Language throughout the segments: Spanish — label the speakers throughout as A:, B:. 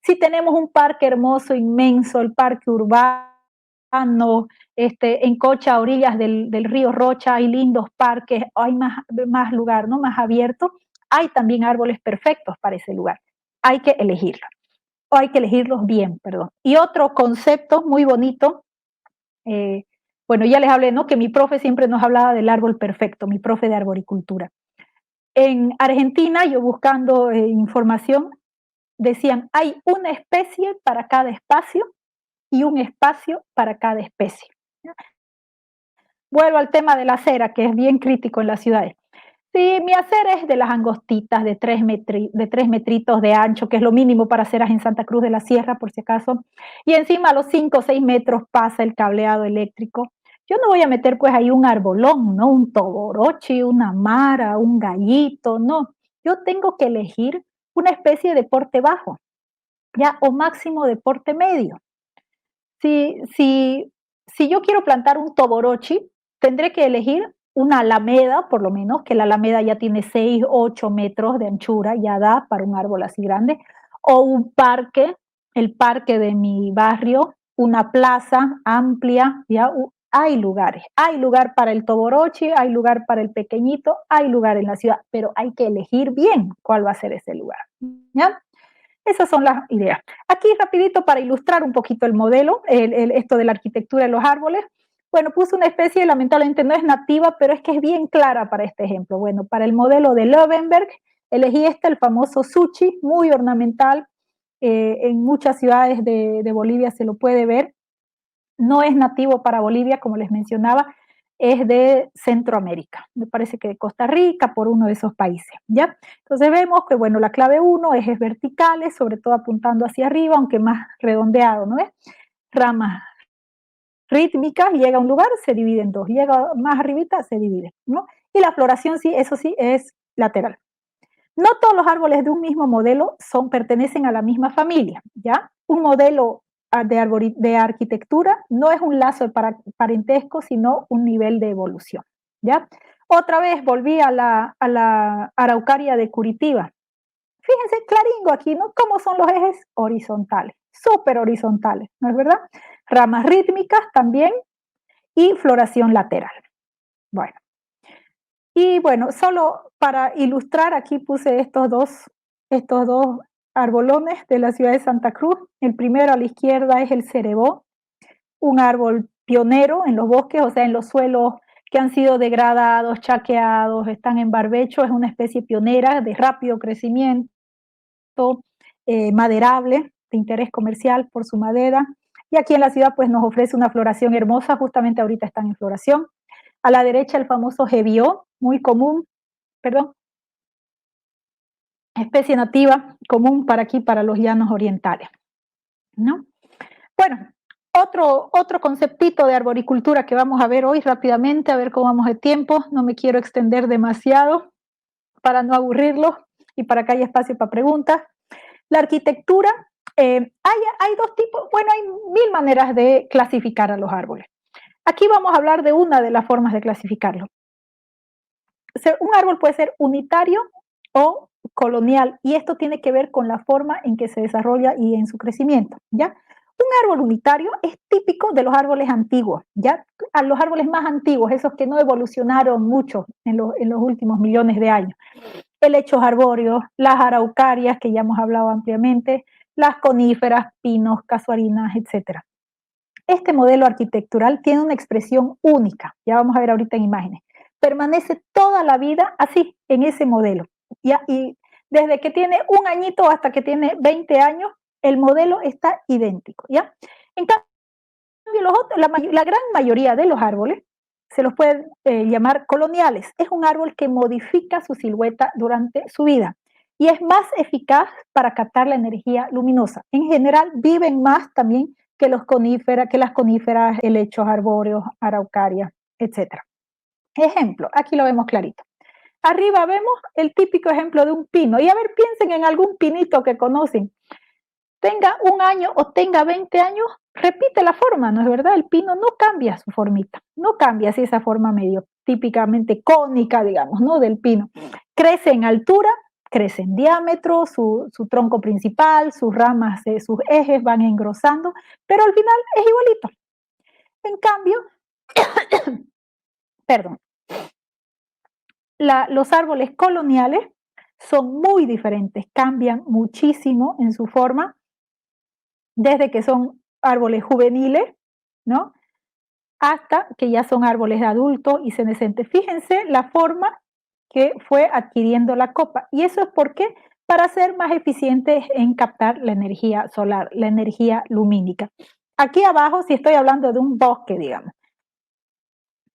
A: Si tenemos un parque hermoso, inmenso, el parque urbano, en Cocha, a orillas del río Rocha, hay lindos parques, hay más lugar, ¿no? Más abierto. Hay también árboles perfectos para ese lugar. Hay que elegirlos, o hay que elegirlos bien, perdón. Y otro concepto muy bonito, eh, bueno, ya les hablé, ¿no? Que mi profe siempre nos hablaba del árbol perfecto, mi profe de arboricultura. En Argentina, yo buscando información, decían, hay una especie para cada espacio y un espacio para cada especie. Vuelvo al tema de la acera, que es bien crítico en las ciudades. Sí, mi acera es de las angostitas, de 3 metritos de ancho, que es lo mínimo para aceras en Santa Cruz de la Sierra, por si acaso. Y encima a los 5 o 6 metros pasa el cableado eléctrico. Yo no voy a meter pues ahí un arbolón, ¿no? Un toborochi, una mara, un gallito, no. Yo tengo que elegir una especie de porte bajo, ya, o máximo de porte medio. Si, si, si yo quiero plantar un toborochi, tendré que elegir una alameda, por lo menos, que la alameda ya tiene 6, 8 metros de anchura, ya da para un árbol así grande, o un parque, el parque de mi barrio, una plaza amplia, ya hay lugar para el toborochi, hay lugar para el pequeñito, hay lugar en la ciudad, pero hay que elegir bien cuál va a ser ese lugar, ¿ya? Esas son las ideas. Aquí rapidito para ilustrar un poquito el modelo, esto de la arquitectura de los árboles. Bueno, puse una especie, lamentablemente no es nativa, pero es que es bien clara para este ejemplo. Bueno, para el modelo de Löwenberg, elegí el famoso suchi, muy ornamental. En muchas ciudades de Bolivia se lo puede ver. No es nativo para Bolivia, como les mencionaba, es de Centroamérica, me parece que de Costa Rica, por uno de esos países, ¿ya? Entonces vemos que, bueno, la clave 1, ejes verticales, sobre todo apuntando hacia arriba, aunque más redondeado, ¿no es? Ramas rítmicas, llega a un lugar, se divide en dos, llega más arribita, se divide, ¿no? Y la floración, sí, eso sí, es lateral. No todos los árboles de un mismo modelo pertenecen a la misma familia, ¿ya? Un modelo de arquitectura no es un lazo de parentesco, sino un nivel de evolución, ¿ya? Otra vez volví a la araucaria de Curitiba. Fíjense, claringo aquí, ¿no? ¿Cómo son los ejes? Horizontales, súper horizontales, ¿no es verdad? Ramas rítmicas también y floración lateral. Bueno, y bueno, solo para ilustrar, aquí puse estos dos arbolones de la ciudad de Santa Cruz. El primero a la izquierda es el cerebó, un árbol pionero en los bosques, o sea, en los suelos que han sido degradados, chaqueados, están en barbecho, es una especie pionera de rápido crecimiento, maderable, de interés comercial por su madera. Y aquí en la ciudad pues nos ofrece una floración hermosa, justamente ahorita están en floración. A la derecha el famoso jebió, muy común, perdón, especie nativa común para aquí, para los llanos orientales, ¿no? Bueno, otro conceptito de arboricultura que vamos a ver hoy rápidamente, a ver cómo vamos de tiempo, no me quiero extender demasiado para no aburrirlos y para que haya espacio para preguntas. La arquitectura, hay dos tipos, bueno, hay 1000 maneras de clasificar a los árboles. Aquí vamos a hablar de una de las formas de clasificarlo. Un árbol puede ser unitario o colonial, y esto tiene que ver con la forma en que se desarrolla y en su crecimiento, ¿ya? Un árbol unitario es típico de los árboles antiguos, ¿ya? A los árboles más antiguos, esos que no evolucionaron mucho en los últimos millones de años. Helechos arbóreos, las araucarias, que ya hemos hablado ampliamente, las coníferas, pinos, casuarinas, etc. Este modelo arquitectural tiene una expresión única, ya vamos a ver ahorita en imágenes. Permanece toda la vida así, en ese modelo. ¿Ya? Y desde que tiene un añito hasta que tiene 20 años, el modelo está idéntico. ¿Ya? En cambio, la gran mayoría de los árboles se los puede llamar coloniales. Es un árbol que modifica su silueta durante su vida y es más eficaz para captar la energía luminosa. En general, viven más también que las coníferas, helechos arbóreos, araucarias, etc. Ejemplo, aquí lo vemos clarito. Arriba vemos el típico ejemplo de un pino. Y a ver, piensen en algún pinito que conocen. Tenga un año o tenga 20 años, repite la forma, ¿no es verdad? El pino no cambia su formita, no cambia así esa forma medio típicamente cónica, digamos, ¿no? Del pino. Crece en altura, crece en diámetro, su tronco principal, sus ramas, sus ejes van engrosando, pero al final es igualito. En cambio, perdón, los árboles coloniales son muy diferentes, cambian muchísimo en su forma, desde que son árboles juveniles, ¿no? Hasta que ya son árboles adultos y senescentes. Fíjense la forma que fue adquiriendo la copa. Y eso es porque para ser más eficientes en captar la energía solar, la energía lumínica. Aquí abajo, si estoy hablando de un bosque, digamos,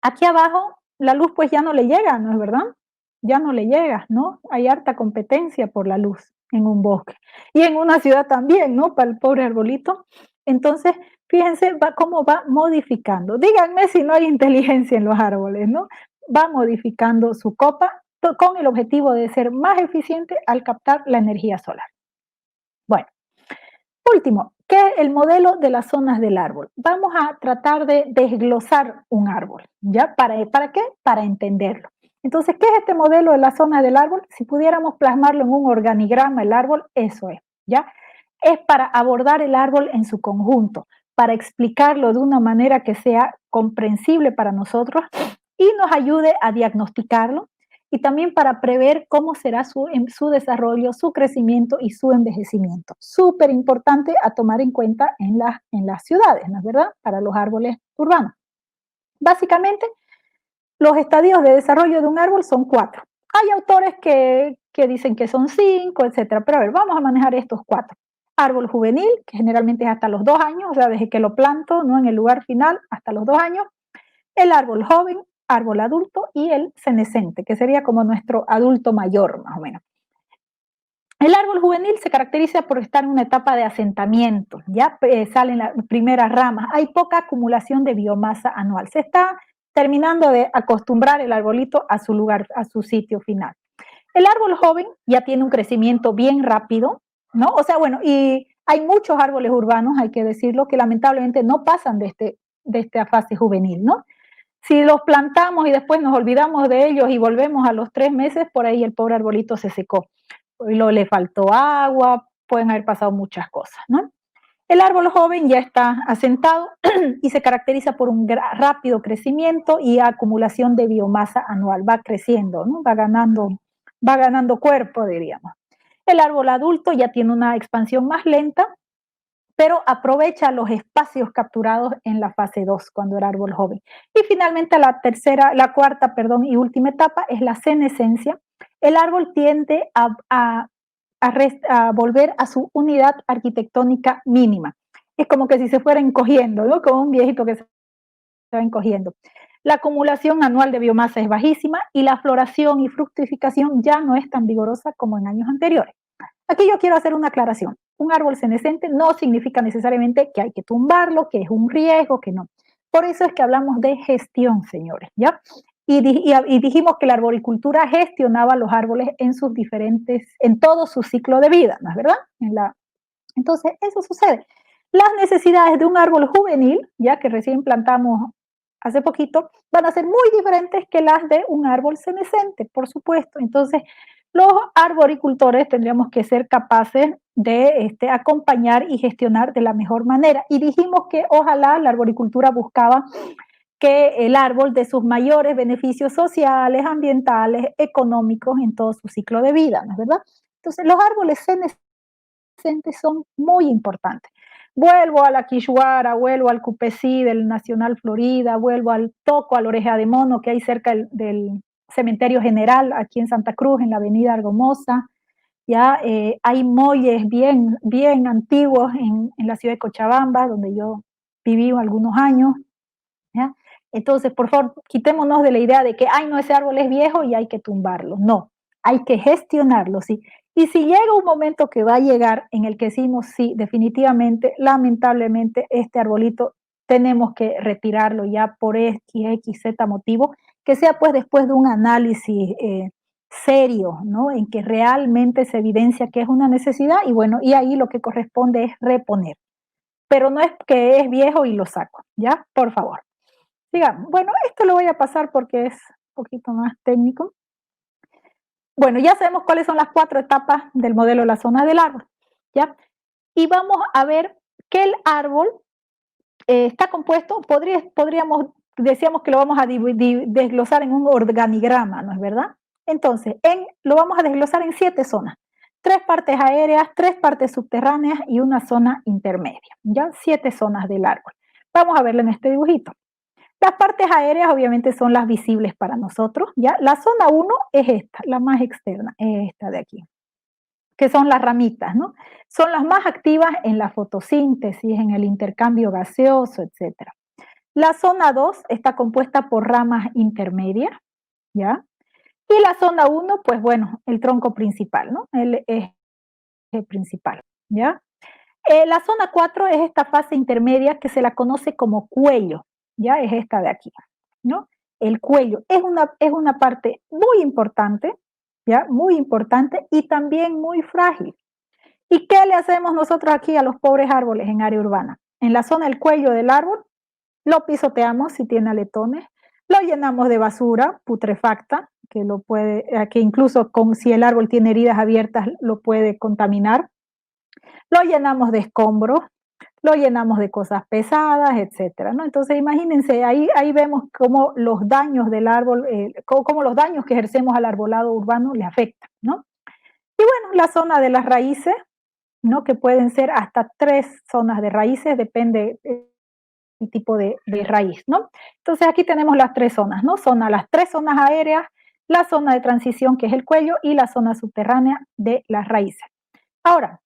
A: aquí abajo la luz pues ya no le llega, ¿no es verdad? Ya no le llega, ¿no? Hay harta competencia por la luz en un bosque. Y en una ciudad también, ¿no? Para el pobre arbolito. Entonces, fíjense cómo va modificando. Díganme si no hay inteligencia en los árboles, ¿no? Va modificando su copa con el objetivo de ser más eficiente al captar la energía solar. Bueno, último, ¿qué es el modelo de las zonas del árbol? Vamos a tratar de desglosar un árbol, ¿ya? ¿Para qué? Para entenderlo. Entonces, ¿qué es este modelo de las zonas del árbol? Si pudiéramos plasmarlo en un organigrama, el árbol, eso es, ¿ya? Es para abordar el árbol en su conjunto, para explicarlo de una manera que sea comprensible para nosotros y nos ayude a diagnosticarlo y también para prever cómo será su desarrollo, su crecimiento y su envejecimiento. Súper importante a tomar en cuenta en las ciudades, ¿no es verdad? Para los árboles urbanos. Básicamente, los estadios de desarrollo de un árbol son 4. Hay autores que dicen que son 5, etcétera, pero a ver, vamos a manejar estos 4. Árbol juvenil, que generalmente es hasta los 2 años, o sea, desde que lo planto, no en el lugar final, hasta los 2 años. El árbol joven, árbol adulto y el senescente, que sería como nuestro adulto mayor, más o menos. El árbol juvenil se caracteriza por estar en una etapa de asentamiento, ya salen las primeras ramas, hay poca acumulación de biomasa anual, se está terminando de acostumbrar el arbolito a su lugar, a su sitio final. El árbol joven ya tiene un crecimiento bien rápido, ¿no? O sea, bueno, y hay muchos árboles urbanos, hay que decirlo, que lamentablemente no pasan de esta fase juvenil, ¿no? Si los plantamos y después nos olvidamos de ellos y volvemos a los 3 meses, por ahí el pobre arbolito se secó. Le faltó agua, pueden haber pasado muchas cosas, ¿no? El árbol joven ya está asentado y se caracteriza por un rápido crecimiento y acumulación de biomasa anual. Va creciendo, ¿no? Va ganando cuerpo, diríamos. El árbol adulto ya tiene una expansión más lenta, pero aprovecha los espacios capturados en la fase 2 cuando era árbol joven. Y finalmente la cuarta, perdón, y última etapa es la senescencia. El árbol tiende a volver a su unidad arquitectónica mínima. Es como que si se fuera encogiendo, ¿no? Como un viejito que se va encogiendo. La acumulación anual de biomasa es bajísima y la floración y fructificación ya no es tan vigorosa como en años anteriores. Aquí yo quiero hacer una aclaración. Un árbol senescente no significa necesariamente que hay que tumbarlo, que es un riesgo, que no. Por eso es que hablamos de gestión, señores, ¿ya? Y dijimos que la arboricultura gestionaba los árboles en todo su ciclo de vida, ¿no es verdad? Entonces, eso sucede. Las necesidades de un árbol juvenil, ya que recién plantamos hace poquito, van a ser muy diferentes que las de un árbol senescente, por supuesto. Entonces, los arboricultores tendríamos que ser capaces de acompañar y gestionar de la mejor manera. Y dijimos que ojalá la arboricultura buscaba que el árbol dé sus mayores beneficios sociales, ambientales, económicos en todo su ciclo de vida, ¿no es verdad? Entonces, los árboles son muy importantes. Vuelvo a la quichuara, vuelvo al cupesí del Nacional Florida, vuelvo al toco, a la oreja de mono que hay cerca del cementerio general aquí en Santa Cruz, en la avenida Argomosa. Ya hay muelles bien antiguos en la ciudad de Cochabamba, donde yo viví algunos años. ¿Ya? Entonces, por favor, quitémonos de la idea de que, ay, no, ese árbol es viejo y hay que tumbarlo. No, hay que gestionarlo, sí. Y si llega un momento que va a llegar en el que decimos, sí, definitivamente, lamentablemente, este arbolito tenemos que retirarlo ya por X, Z motivo, que sea pues después de un análisis serio, ¿no? En que realmente se evidencia que es una necesidad y bueno, y ahí lo que corresponde es reponer. Pero no es que es viejo y lo saco, ¿ya? Por favor. Digamos, bueno, esto lo voy a pasar porque es un poquito más técnico. Bueno, ya sabemos cuáles son las 4 etapas del modelo de la zona del árbol, ¿ya? Y vamos a ver que el árbol está compuesto, podríamos, decíamos que lo vamos a desglosar en un organigrama, ¿no es verdad? Entonces, lo vamos a desglosar en 7 zonas. 3 partes aéreas, 3 partes subterráneas y una zona intermedia, ¿ya? 7 zonas del árbol. Vamos a verlo en este dibujito. Las partes aéreas obviamente son las visibles para nosotros, ¿ya? La zona 1 es esta, la más externa, esta de aquí, que son las ramitas, ¿no? Son las más activas en la fotosíntesis, en el intercambio gaseoso, etcétera. La zona 2 está compuesta por ramas intermedias, ¿ya? Y la zona 1, pues bueno, el tronco principal, ¿no? El eje principal, ¿ya? La zona 4 es esta fase intermedia que se la conoce como cuello, ¿ya? Es esta de aquí, ¿no? El cuello es una parte muy importante, ¿ya? Muy importante y también muy frágil. ¿Y qué le hacemos nosotros aquí a los pobres árboles en área urbana? En la zona del cuello del árbol, lo pisoteamos si tiene aletones, lo llenamos de basura putrefacta, que incluso si el árbol tiene heridas abiertas lo puede contaminar, lo llenamos de escombros, lo llenamos de cosas pesadas, etcétera, ¿no? Entonces, imagínense, ahí vemos cómo los daños del árbol, cómo los daños que ejercemos al arbolado urbano le afectan, ¿no? Y bueno, la zona de las raíces, ¿no? Que pueden ser hasta 3 zonas de raíces, depende el tipo de raíz, ¿no? Entonces, aquí tenemos las 3 zonas, ¿no? Las 3 zonas aéreas, la zona de transición, que es el cuello, y la zona subterránea de las raíces. Ahora,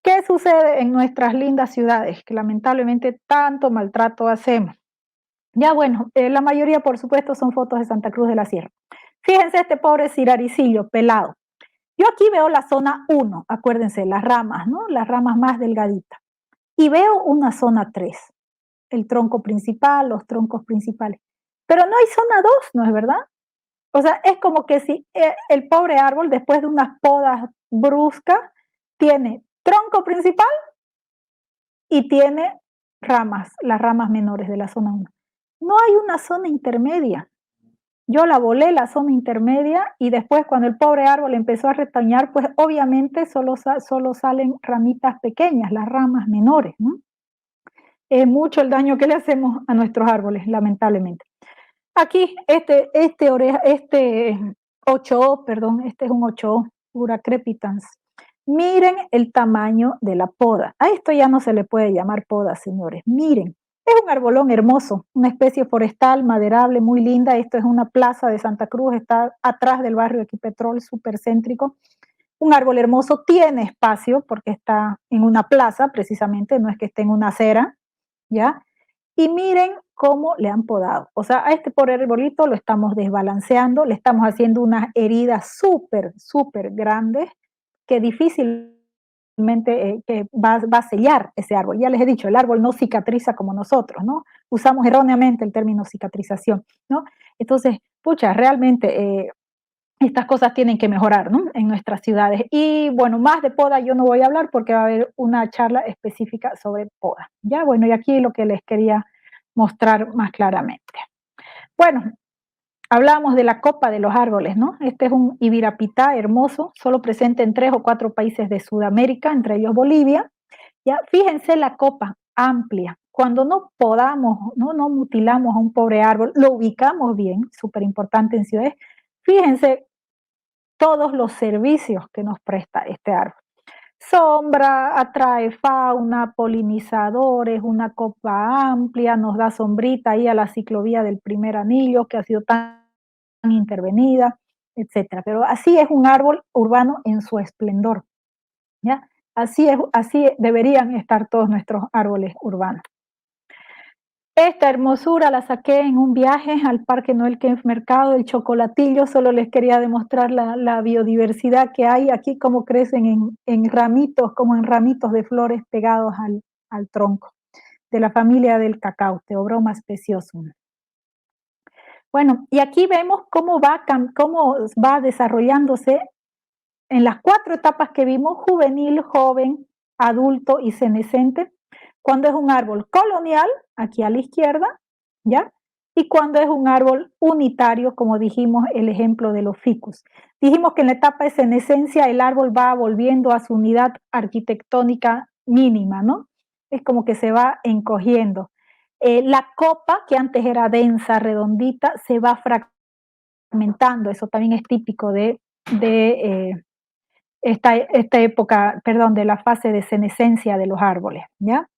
A: ¿qué sucede en nuestras lindas ciudades? Que lamentablemente tanto maltrato hacemos. Ya bueno, la mayoría, por supuesto, son fotos de Santa Cruz de la Sierra. Fíjense este pobre ciraricillo pelado. Yo aquí veo la zona 1, acuérdense, las ramas, ¿no? Las ramas más delgaditas. Y veo una zona 3, el tronco principal, los troncos principales. Pero no hay zona 2, ¿no es verdad? O sea, es como que si el pobre árbol, después de unas podas bruscas, tiene tronco principal y tiene ramas, las ramas menores de la zona 1. No hay una zona intermedia. Yo la volé la zona intermedia y después cuando el pobre árbol empezó a retoñar, pues obviamente solo salen ramitas pequeñas, las ramas menores, ¿no? Es mucho el daño que le hacemos a nuestros árboles, lamentablemente. Aquí, este 8O, perdón, este es un 8O, Ura crepitans. Miren el tamaño de la poda. A esto ya no se le puede llamar poda, señores. Miren, es un arbolón hermoso, una especie forestal, maderable, muy linda. Esto es una plaza de Santa Cruz, está atrás del barrio de Equipetrol, súper céntrico. Un árbol hermoso, tiene espacio porque está en una plaza, precisamente, no es que esté en una acera, ¿ya? Y miren cómo le han podado. O sea, a este pobre arbolito lo estamos desbalanceando, le estamos haciendo unas heridas súper, súper grandes que difícilmente que va a sellar ese árbol. Ya les he dicho, el árbol no cicatriza como nosotros, ¿no? Usamos erróneamente el término cicatrización, ¿no? Entonces, pucha, realmente estas cosas tienen que mejorar, ¿no? En nuestras ciudades. Y bueno, más de poda yo no voy a hablar porque va a haber una charla específica sobre poda. Ya, bueno, y aquí lo que les quería mostrar más claramente. Bueno, hablamos de la copa de los árboles, ¿no? Este es un ibirapitá hermoso, solo presente en 3 o 4 países de Sudamérica, entre ellos Bolivia. Ya, fíjense la copa amplia. Cuando no podamos, no mutilamos a un pobre árbol, lo ubicamos bien, súper importante en ciudades. Fíjense todos los servicios que nos presta este árbol. Sombra, atrae fauna, polinizadores, una copa amplia, nos da sombrita ahí a la ciclovía del primer anillo que ha sido tan intervenida, etcétera. Pero así es un árbol urbano en su esplendor, ¿ya? Así deberían estar todos nuestros árboles urbanos. Esta hermosura la saqué en un viaje al Parque Noel Kempff Mercado, el chocolatillo, solo les quería demostrar la biodiversidad que hay aquí, cómo crecen en ramitos, como en ramitos de flores pegados al tronco, de la familia del cacao, Theobroma speciosum. Bueno, y aquí vemos cómo va desarrollándose en las 4 etapas que vimos: juvenil, joven, adulto y senescente. Cuando es un árbol colonial, aquí a la izquierda, ¿ya? y cuando es un árbol unitario, como dijimos, el ejemplo de los ficus. Dijimos que en la etapa de senescencia el árbol va volviendo a su unidad arquitectónica mínima, ¿no? Es como que se va encogiendo. La copa, que antes era densa, redondita, se va fragmentando. Eso también es típico de esta época, perdón, de la fase de senescencia de los árboles, ¿ya?